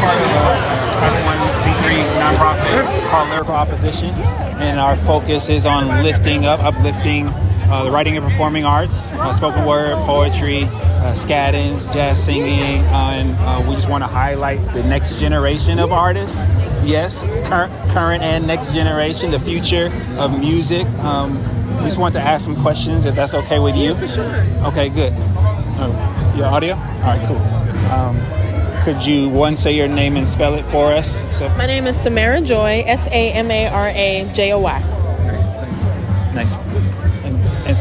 part of a 501c3 nonprofit called Lyrical Opposition, and our focus is on uplifting the writing and performing arts, spoken word, poetry, scatins, jazz singing, and we just want to highlight the next generation of artists. Yes, current and next generation, the future of music. We just want to ask some questions, if that's okay with you. Yeah, for sure. Okay, good. Your audio? All right, cool. Could you, say your name and spell it for us? So. My name is Samara Joy, Samara Joy. Nice. And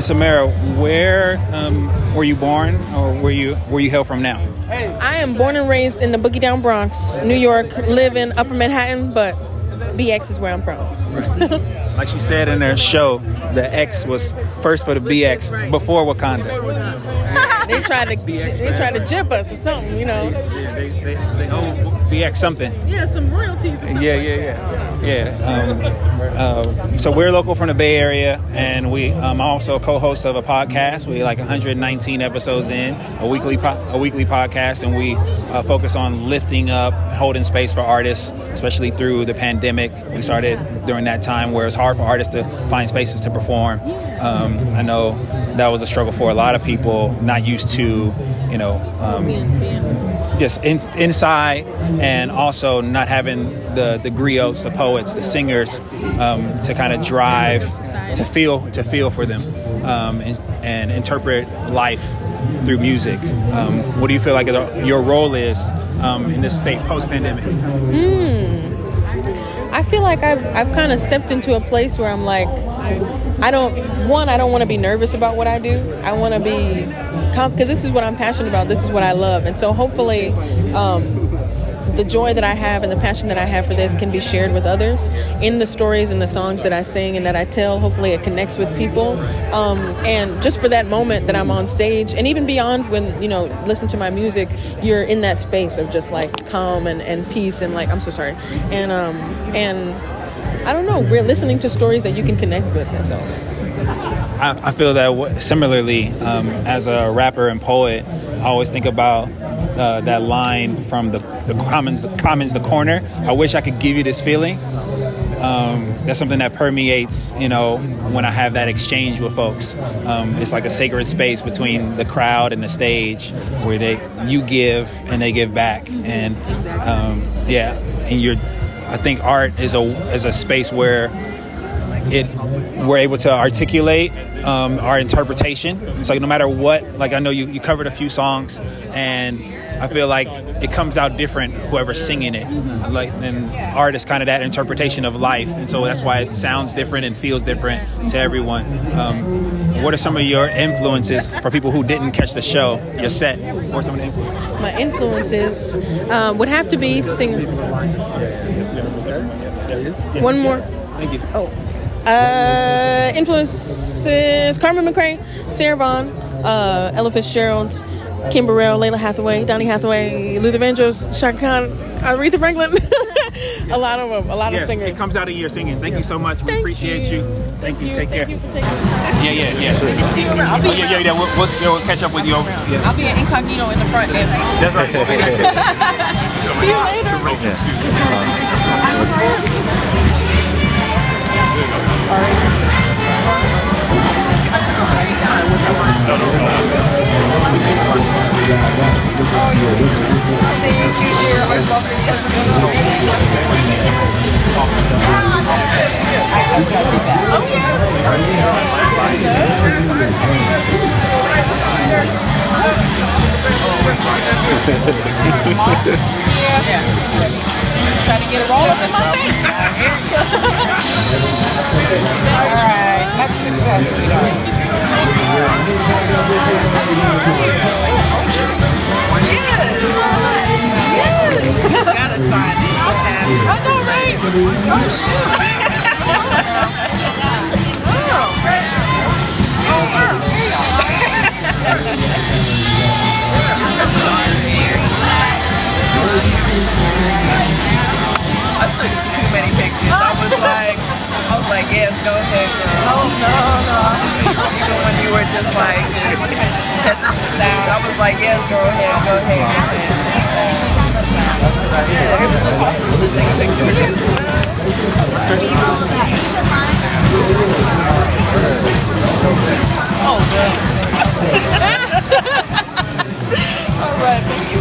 Samara, where were you born, or where you hail from now? I am born and raised in the Boogie Down Bronx, New York, live in Upper Manhattan, but BX is where I'm from. Like she said in their show, the X was first for the BX, right. Before Wakanda. They tried to jip us or something, you know. Yeah, they owe BX something. Yeah, some royalties or something. Yeah. So we're local from the Bay Area, and I'm also a co-host of a podcast. We're like 119 episodes in, a weekly podcast, and we focus on lifting up, holding space for artists, especially through the pandemic. We started during that time where it's hard for artists to find spaces to perform. I know that was a struggle for a lot of people, not used to, just inside, and also not having the griots, the poets, the singers to kind of drive, to feel for them, and interpret life through music. What do you feel like your role is in this state post-pandemic? I feel like I've kind of stepped into a place where I'm like, I don't want to be nervous about what I do. I want to be because this is what I'm passionate about. This is what I love. And so hopefully the joy that I have and the passion that I have for this can be shared with others in the stories and the songs that I sing and that I tell. Hopefully it connects with people. And just for that moment that I'm on stage, and even beyond, when, listen to my music, you're in that space of just like calm and peace and like, I'm so sorry. And I don't know, we're listening to stories that you can connect with. That's all. I feel that similarly, as a rapper and poet, I always think about that line from the Commons, the corner. I wish I could give you this feeling. That's something that permeates, when I have that exchange with folks. It's like a sacred space between the crowd and the stage where you give and they give back. And I think art is a space where we're able to articulate our interpretation. It's like no matter what, like I know you covered a few songs, and I feel like it comes out different whoever's singing it. Like, and art is kind of that interpretation of life, and so that's why it sounds different and feels different to everyone. What are some of your influences for people who didn't catch the show, your set? Or some of the influences? My influences would have to be singing. One more. Thank you. Influences: Carmen McRae, Sarah Vaughan, Ella Fitzgerald, Kim Burrell, Layla Hathaway, Donny Hathaway, Luther Vandross, Shaka Khan, Aretha Franklin. A lot of them, a lot of singers. It comes out of your singing. Thank you so much. We appreciate you. Thank you. Take care. Thank you for taking the time. Yeah. See you around. I'll be around. Yeah. We'll catch up with you. Yeah. I'll be an incognito in the front desk. That's right. See you later. Try to get a roll up in my face. All right. Much success, sweetheart. Yes. You gotta sign this. I know, right? Oh, shoot. I took too many pictures. I was like, yes, go ahead, girl. Oh, no. Even when you were just testing the sound, I was like, yes, go ahead. Test the sound. Right, thank you.